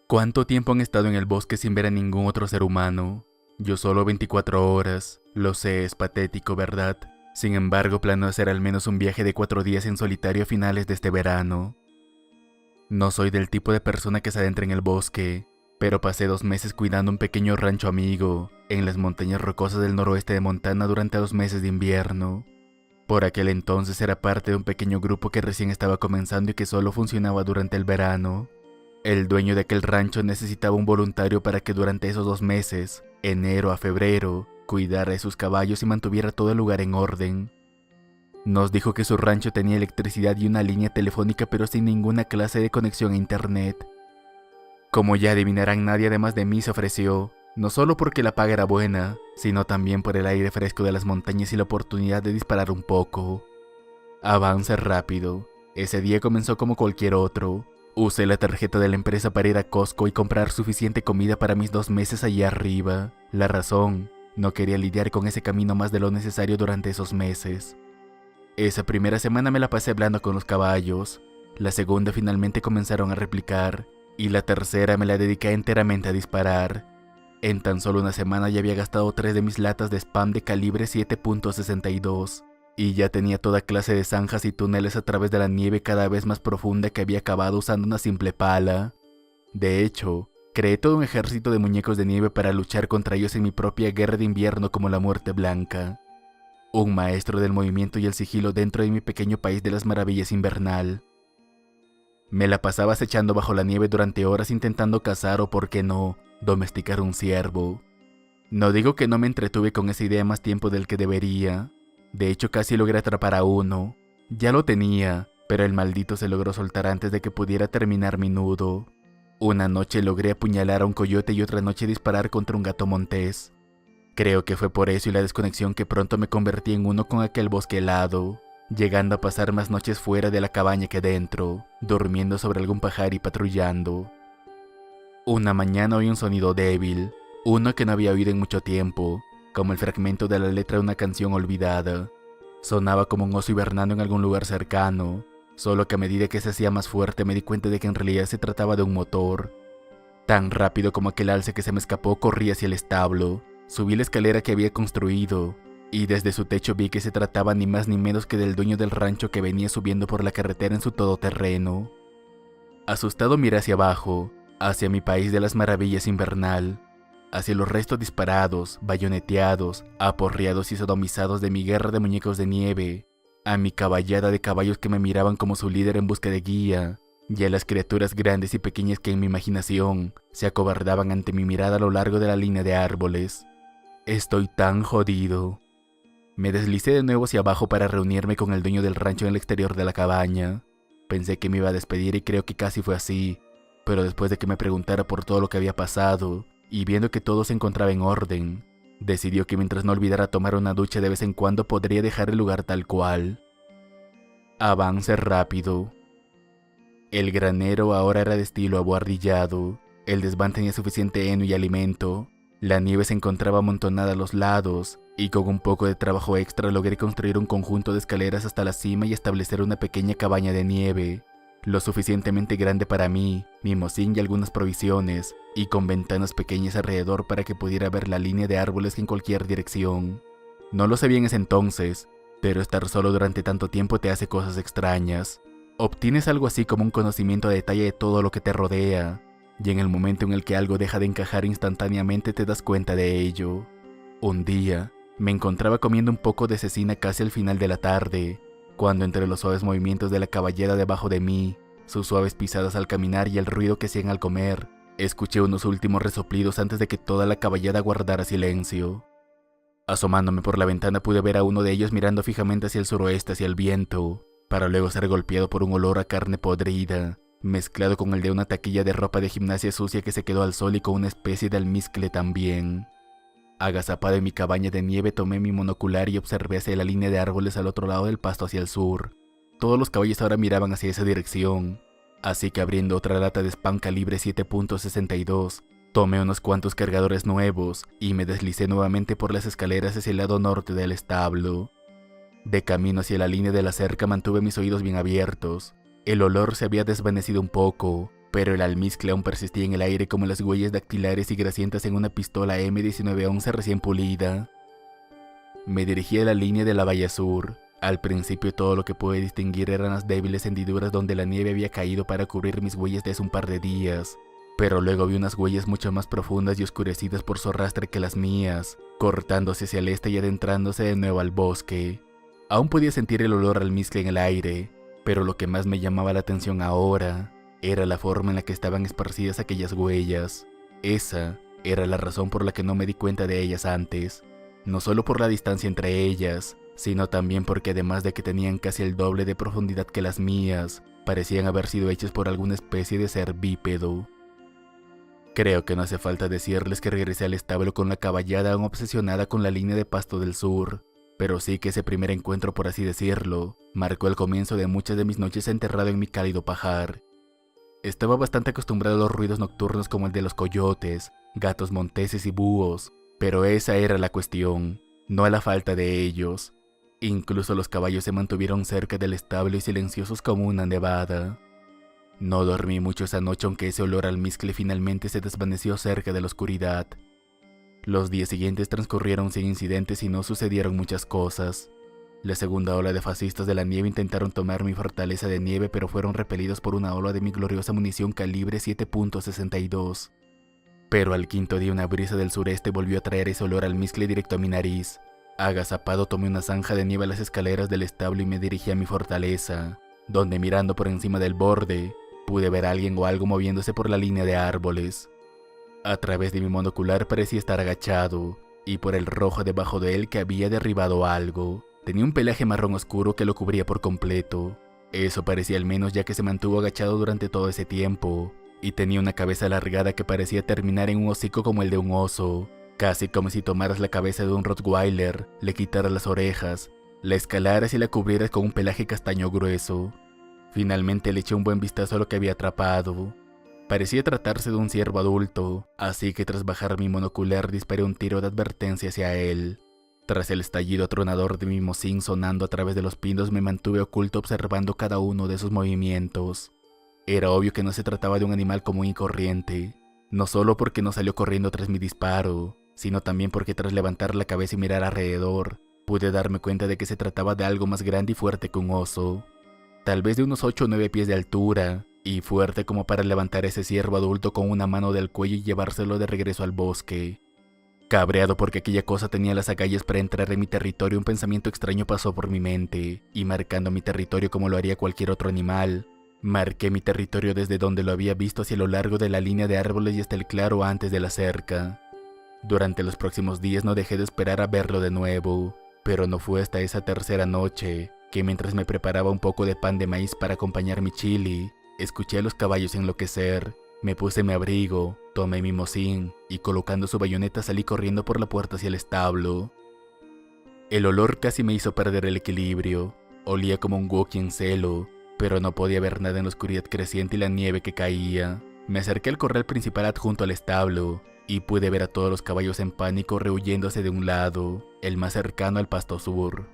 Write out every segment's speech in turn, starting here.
¿Cuánto tiempo han estado en el bosque sin ver a ningún otro ser humano? Yo solo 24 horas. Lo sé, es patético, ¿verdad? Sin embargo, planeo hacer al menos un viaje de 4 días en solitario a finales de este verano. No soy del tipo de persona que se adentra en el bosque, pero pasé 2 meses cuidando un pequeño rancho amigo en las montañas rocosas del noroeste de Montana durante los meses de invierno. Por aquel entonces era parte de un pequeño grupo que recién estaba comenzando y que solo funcionaba durante el verano. El dueño de aquel rancho necesitaba un voluntario para que durante esos 2 meses, enero a febrero, cuidara de sus caballos y mantuviera todo el lugar en orden. Nos dijo que su rancho tenía electricidad y una línea telefónica, pero sin ninguna clase de conexión a internet. Como ya adivinarán, nadie además de mí se ofreció, no solo porque la paga era buena, sino también por el aire fresco de las montañas y la oportunidad de disparar un poco. Avance rápido. Ese día comenzó como cualquier otro. Usé la tarjeta de la empresa para ir a Costco y comprar suficiente comida para mis 2 meses allá arriba. La razón, no quería lidiar con ese camino más de lo necesario durante esos meses. Esa primera semana me la pasé hablando con los caballos. La segunda finalmente comenzaron a replicar. Y la tercera me la dediqué enteramente a disparar. En tan solo una semana ya había gastado 3 de mis latas de spam de calibre 7.62. Y ya tenía toda clase de zanjas y túneles a través de la nieve cada vez más profunda que había cavado usando una simple pala. De hecho, creé todo un ejército de muñecos de nieve para luchar contra ellos en mi propia guerra de invierno como la Muerte Blanca. Un maestro del movimiento y el sigilo dentro de mi pequeño país de las maravillas invernal. Me la pasaba acechando bajo la nieve durante horas intentando cazar o, por qué no, domesticar un ciervo. No digo que no me entretuve con esa idea más tiempo del que debería. De hecho, casi logré atrapar a uno. Ya lo tenía, pero el maldito se logró soltar antes de que pudiera terminar mi nudo. Una noche logré apuñalar a un coyote y otra noche disparar contra un gato montés. Creo que fue por eso y la desconexión que pronto me convertí en uno con aquel bosque helado, llegando a pasar más noches fuera de la cabaña que dentro, durmiendo sobre algún pajar y patrullando. Una mañana oí un sonido débil, uno que no había oído en mucho tiempo, como el fragmento de la letra de una canción olvidada. Sonaba como un oso hibernando en algún lugar cercano, solo que a medida que se hacía más fuerte me di cuenta de que en realidad se trataba de un motor. Tan rápido como aquel alce que se me escapó corrí hacia el establo, subí la escalera que había construido, y desde su techo vi que se trataba ni más ni menos que del dueño del rancho que venía subiendo por la carretera en su todoterreno. Asustado miré hacia abajo, hacia mi país de las maravillas invernal, hacia los restos disparados, bayoneteados, aporreados y sodomizados de mi guerra de muñecos de nieve, a mi caballada de caballos que me miraban como su líder en busca de guía, y a las criaturas grandes y pequeñas que en mi imaginación se acobardaban ante mi mirada a lo largo de la línea de árboles. Estoy tan jodido. Me deslicé de nuevo hacia abajo para reunirme con el dueño del rancho en el exterior de la cabaña. Pensé que me iba a despedir y creo que casi fue así, pero después de que me preguntara por todo lo que había pasado, y viendo que todo se encontraba en orden, decidió que mientras no olvidara tomar una ducha de vez en cuando podría dejar el lugar tal cual. Avance rápido. El granero ahora era de estilo abuhardillado, el desván tenía suficiente heno y alimento, la nieve se encontraba amontonada a los lados, y con un poco de trabajo extra logré construir un conjunto de escaleras hasta la cima y establecer una pequeña cabaña de nieve, lo suficientemente grande para mí, mi mocín y algunas provisiones, y con ventanas pequeñas alrededor para que pudiera ver la línea de árboles en cualquier dirección. No lo sabía en ese entonces, pero estar solo durante tanto tiempo te hace cosas extrañas. Obtienes algo así como un conocimiento a detalle de todo lo que te rodea, y en el momento en el que algo deja de encajar instantáneamente te das cuenta de ello. Un día, me encontraba comiendo un poco de cecina casi al final de la tarde, cuando entre los suaves movimientos de la caballera debajo de mí, sus suaves pisadas al caminar y el ruido que hacían al comer, escuché unos últimos resoplidos antes de que toda la caballada guardara silencio. Asomándome por la ventana pude ver a uno de ellos mirando fijamente hacia el suroeste, hacia el viento, para luego ser golpeado por un olor a carne podrida, mezclado con el de una taquilla de ropa de gimnasia sucia que se quedó al sol y con una especie de almizcle también. Agazapado en mi cabaña de nieve tomé mi monocular y observé hacia la línea de árboles al otro lado del pasto hacia el sur. Todos los caballos ahora miraban hacia esa dirección, así que abriendo otra lata de spam calibre 7.62, tomé unos cuantos cargadores nuevos y me deslicé nuevamente por las escaleras hacia el lado norte del establo. De camino hacia la línea de la cerca mantuve mis oídos bien abiertos. El olor se había desvanecido un poco, pero el almizcle aún persistía en el aire como las huellas dactilares y grasientas en una pistola M1911 recién pulida. Me dirigí a la línea de la Bahía Sur. Al principio todo lo que pude distinguir eran las débiles hendiduras donde la nieve había caído para cubrir mis huellas de hace un par de días, pero luego vi unas huellas mucho más profundas y oscurecidas por su arrastre que las mías, cortándose hacia el este y adentrándose de nuevo al bosque. Aún podía sentir el olor al almizcle en el aire, pero lo que más me llamaba la atención ahora era la forma en la que estaban esparcidas aquellas huellas. Esa era la razón por la que no me di cuenta de ellas antes, no solo por la distancia entre ellas, sino también porque además de que tenían casi el doble de profundidad que las mías, parecían haber sido hechas por alguna especie de ser bípedo. Creo que no hace falta decirles que regresé al establo con la caballada aún obsesionada con la línea de pasto del sur, pero sí que ese primer encuentro, por así decirlo, marcó el comienzo de muchas de mis noches enterrado en mi cálido pajar. Estaba bastante acostumbrado a los ruidos nocturnos como el de los coyotes, gatos monteses y búhos, pero esa era la cuestión, no a la falta de ellos. Incluso los caballos se mantuvieron cerca del establo y silenciosos como una nevada. No dormí mucho esa noche, aunque ese olor al almizcle finalmente se desvaneció cerca de la oscuridad. Los días siguientes transcurrieron sin incidentes y no sucedieron muchas cosas. La segunda ola de fascistas de la nieve intentaron tomar mi fortaleza de nieve, pero fueron repelidos por una ola de mi gloriosa munición calibre 7.62. Pero al quinto día una brisa del sureste volvió a traer ese olor al almizcle directo a mi nariz. Agazapado tomé una zanja de nieve a las escaleras del establo y me dirigí a mi fortaleza, donde mirando por encima del borde, pude ver a alguien o algo moviéndose por la línea de árboles. A través de mi monocular parecía estar agachado, y por el rojo debajo de él que había derribado algo. Tenía un pelaje marrón oscuro que lo cubría por completo. Eso parecía al menos, ya que se mantuvo agachado durante todo ese tiempo, y tenía una cabeza alargada que parecía terminar en un hocico como el de un oso. Casi como si tomaras la cabeza de un rottweiler, le quitaras las orejas, la escalaras y la cubrieras con un pelaje castaño grueso. Finalmente le eché un buen vistazo a lo que había atrapado. Parecía tratarse de un ciervo adulto, así que tras bajar mi monocular disparé un tiro de advertencia hacia él. Tras el estallido atronador de mi mocín sonando a través de los pinos, me mantuve oculto observando cada uno de sus movimientos. Era obvio que no se trataba de un animal común y corriente, no solo porque no salió corriendo tras mi disparo, sino también porque tras levantar la cabeza y mirar alrededor, pude darme cuenta de que se trataba de algo más grande y fuerte que un oso. Tal vez de unos 8 o 9 pies de altura, y fuerte como para levantar ese ciervo adulto con una mano del cuello y llevárselo de regreso al bosque. Cabreado porque aquella cosa tenía las agallas para entrar en mi territorio, un pensamiento extraño pasó por mi mente, y marcando mi territorio como lo haría cualquier otro animal, marqué mi territorio desde donde lo había visto hacia lo largo de la línea de árboles y hasta el claro antes de la cerca. Durante los próximos días no dejé de esperar a verlo de nuevo, pero no fue hasta esa tercera noche que, mientras me preparaba un poco de pan de maíz para acompañar mi chili, escuché a los caballos enloquecer. Me puse mi abrigo, tomé mi mocín y colocando su bayoneta salí corriendo por la puerta hacia el establo. El olor casi me hizo perder el equilibrio. Olía como un wookiee en celo, pero no podía ver nada en la oscuridad creciente y la nieve que caía. Me acerqué al corral principal adjunto al establo y pude ver a todos los caballos en pánico rehuyéndose de un lado, el más cercano al pasto sur.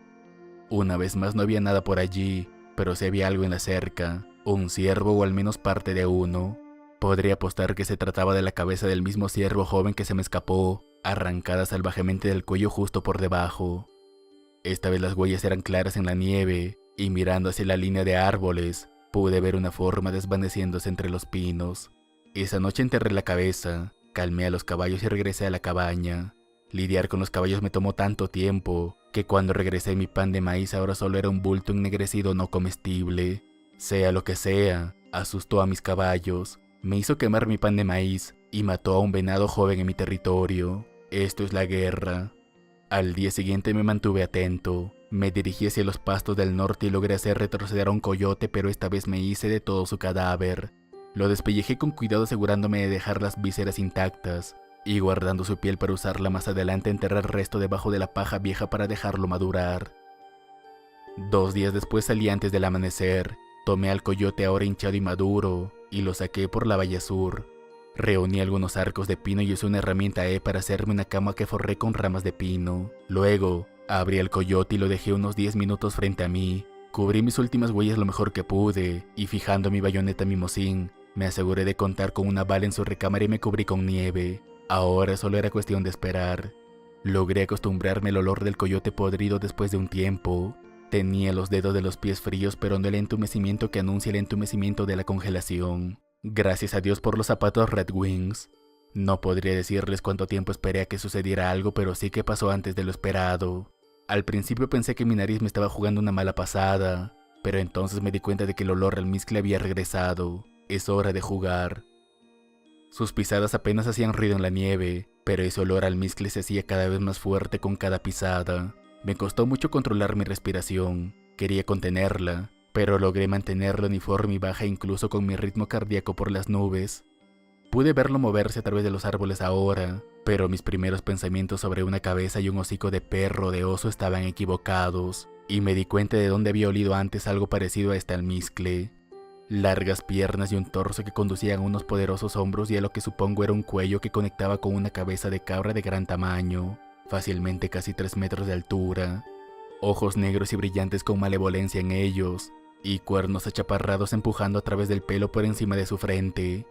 Una vez más no había nada por allí, pero sí había algo en la cerca, un ciervo o al menos parte de uno. Podría apostar que se trataba de la cabeza del mismo ciervo joven que se me escapó, arrancada salvajemente del cuello justo por debajo. Esta vez las huellas eran claras en la nieve, y mirando hacia la línea de árboles, pude ver una forma desvaneciéndose entre los pinos. Esa noche enterré la cabeza, calmé a los caballos y regresé a la cabaña. Lidiar con los caballos me tomó tanto tiempo, que cuando regresé mi pan de maíz ahora solo era un bulto ennegrecido no comestible. Sea lo que sea, asustó a mis caballos, me hizo quemar mi pan de maíz y mató a un venado joven en mi territorio. Esto es la guerra. Al día siguiente me mantuve atento. Me dirigí hacia los pastos del norte y logré hacer retroceder a un coyote, pero esta vez me hice de todo su cadáver. Lo despellejé con cuidado, asegurándome de dejar las vísceras intactas y guardando su piel para usarla más adelante. Enterré el resto debajo de la paja vieja para dejarlo madurar. 2 días después salí antes del amanecer. Tomé al coyote ahora hinchado y maduro y lo saqué por la Bahía Sur. Reuní algunos arcos de pino y usé una herramienta para hacerme una cama que forré con ramas de pino. Luego, abrí el coyote y lo dejé unos 10 minutos frente a mí. Cubrí mis últimas huellas lo mejor que pude y, fijando mi bayoneta en mi mocín, Me aseguré de contar con una bala en su recámara y me cubrí con nieve. Ahora solo era cuestión de esperar. Logré acostumbrarme al olor del coyote podrido después de un tiempo. Tenía los dedos de los pies fríos, pero no el entumecimiento que anuncia el entumecimiento de la congelación. Gracias a Dios por los zapatos Red Wings. No podría decirles cuánto tiempo esperé a que sucediera algo, pero sí que pasó antes de lo esperado. Al principio pensé que mi nariz me estaba jugando una mala pasada, pero entonces me di cuenta de que el olor al almizcle había regresado. Es hora de jugar. Sus pisadas apenas hacían ruido en la nieve, pero ese olor al almizcle se hacía cada vez más fuerte con cada pisada. Me costó mucho controlar mi respiración. Quería contenerla, pero logré mantenerla uniforme y baja incluso con mi ritmo cardíaco por las nubes. Pude verlo moverse a través de los árboles ahora, pero mis primeros pensamientos sobre una cabeza y un hocico de perro o de oso estaban equivocados, y me di cuenta de dónde había olido antes algo parecido a este almizcle. Largas piernas y un torso que conducían a unos poderosos hombros y a lo que supongo era un cuello que conectaba con una cabeza de cabra de gran tamaño, fácilmente casi 3 metros de altura. Ojos negros y brillantes con malevolencia en ellos, y cuernos achaparrados empujando a través del pelo por encima de su frente.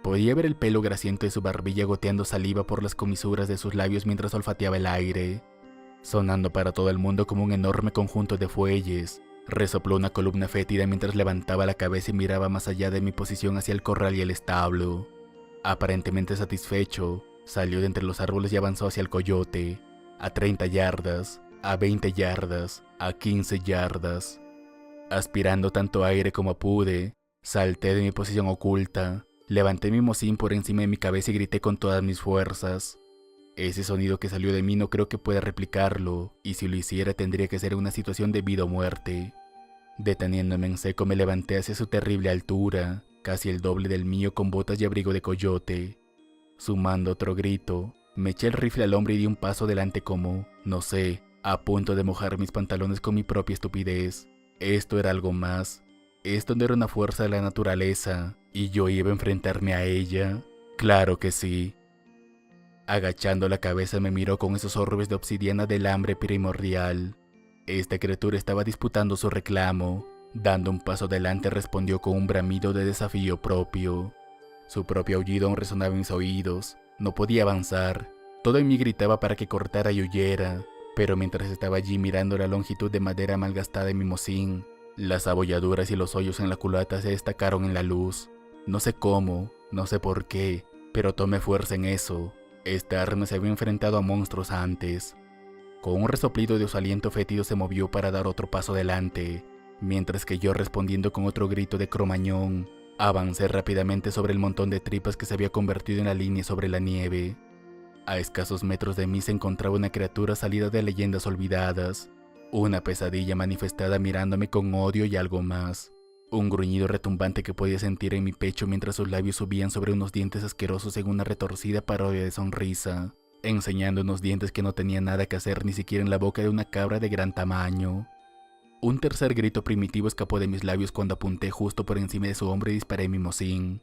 Podía ver el pelo grasiento de su barbilla goteando saliva por las comisuras de sus labios mientras olfateaba el aire. Sonando para todo el mundo como un enorme conjunto de fuelles, resopló una columna fétida mientras levantaba la cabeza y miraba más allá de mi posición hacia el corral y el establo. Aparentemente satisfecho, salió de entre los árboles y avanzó hacia el coyote, a 30 yardas, a 20 yardas, a 15 yardas. Aspirando tanto aire como pude, salté de mi posición oculta. Levanté mi mocín por encima de mi cabeza y grité con todas mis fuerzas. Ese sonido que salió de mí no creo que pueda replicarlo, y si lo hiciera tendría que ser una situación de vida o muerte. Deteniéndome en seco me levanté hacia su terrible altura, casi el doble del mío con botas y abrigo de coyote. Sumando otro grito, me eché el rifle al hombro y di un paso adelante como, no sé, a punto de mojar mis pantalones con mi propia estupidez. Esto era algo más. Esto no era una fuerza de la naturaleza, y yo iba a enfrentarme a ella. Claro que sí. Agachando la cabeza me miró con esos orbes de obsidiana del hambre primordial. Esta criatura estaba disputando su reclamo. Dando un paso adelante respondió con un bramido de desafío propio. Su propio aullido aún resonaba en mis oídos. No podía avanzar. Todo en mí gritaba para que cortara y huyera, pero mientras estaba allí mirando la longitud de madera malgastada en mi mocín, las abolladuras y los hoyos en la culata se destacaron en la luz. No sé cómo, no sé por qué, pero tomé fuerza en eso. Esta arma se había enfrentado a monstruos antes. Con un resoplido de su aliento fétido se movió para dar otro paso adelante, mientras que yo, respondiendo con otro grito de cromañón, avancé rápidamente sobre el montón de tripas que se había convertido en la línea sobre la nieve. A escasos metros de mí se encontraba una criatura salida de leyendas olvidadas. Una pesadilla manifestada mirándome con odio y algo más. Un gruñido retumbante que podía sentir en mi pecho mientras sus labios subían sobre unos dientes asquerosos en una retorcida parodia de sonrisa, enseñando unos dientes que no tenían nada que hacer ni siquiera en la boca de una cabra de gran tamaño. Un tercer grito primitivo escapó de mis labios cuando apunté justo por encima de su hombro y disparé mi mocín.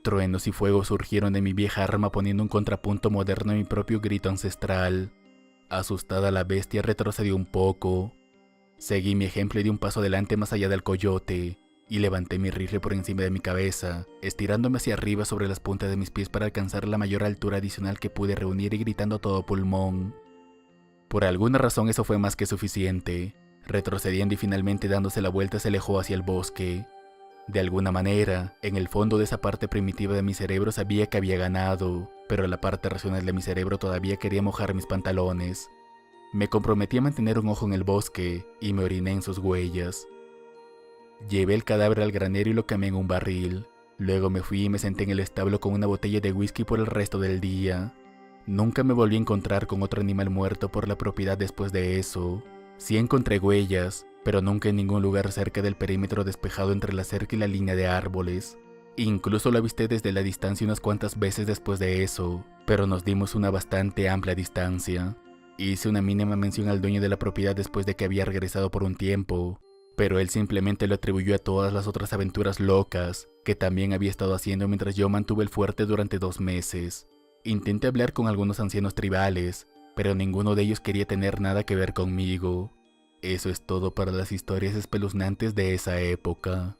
Truenos y fuego surgieron de mi vieja arma poniendo un contrapunto moderno a mi propio grito ancestral. Asustada la bestia retrocedió un poco. Seguí mi ejemplo y di un paso adelante más allá del coyote, y levanté mi rifle por encima de mi cabeza, estirándome hacia arriba sobre las puntas de mis pies para alcanzar la mayor altura adicional que pude reunir y gritando a todo pulmón. Por alguna razón eso fue más que suficiente. Retrocediendo y finalmente dándose la vuelta se alejó hacia el bosque. De alguna manera, en el fondo de esa parte primitiva de mi cerebro sabía que había ganado, pero la parte racional de mi cerebro todavía quería mojar mis pantalones. Me comprometí a mantener un ojo en el bosque y me oriné en sus huellas. Llevé el cadáver al granero y lo quemé en un barril. Luego me fui y me senté en el establo con una botella de whisky por el resto del día. Nunca me volví a encontrar con otro animal muerto por la propiedad después de eso. Sí encontré huellas, pero nunca en ningún lugar cerca del perímetro despejado entre la cerca y la línea de árboles. Incluso lo avisté desde la distancia unas cuantas veces después de eso, pero nos dimos una bastante amplia distancia. Hice una mínima mención al dueño de la propiedad después de que había regresado por un tiempo, pero él simplemente lo atribuyó a todas las otras aventuras locas que también había estado haciendo mientras yo mantuve el fuerte durante 2 meses. Intenté hablar con algunos ancianos tribales, pero ninguno de ellos quería tener nada que ver conmigo. Eso es todo para las historias espeluznantes de esa época.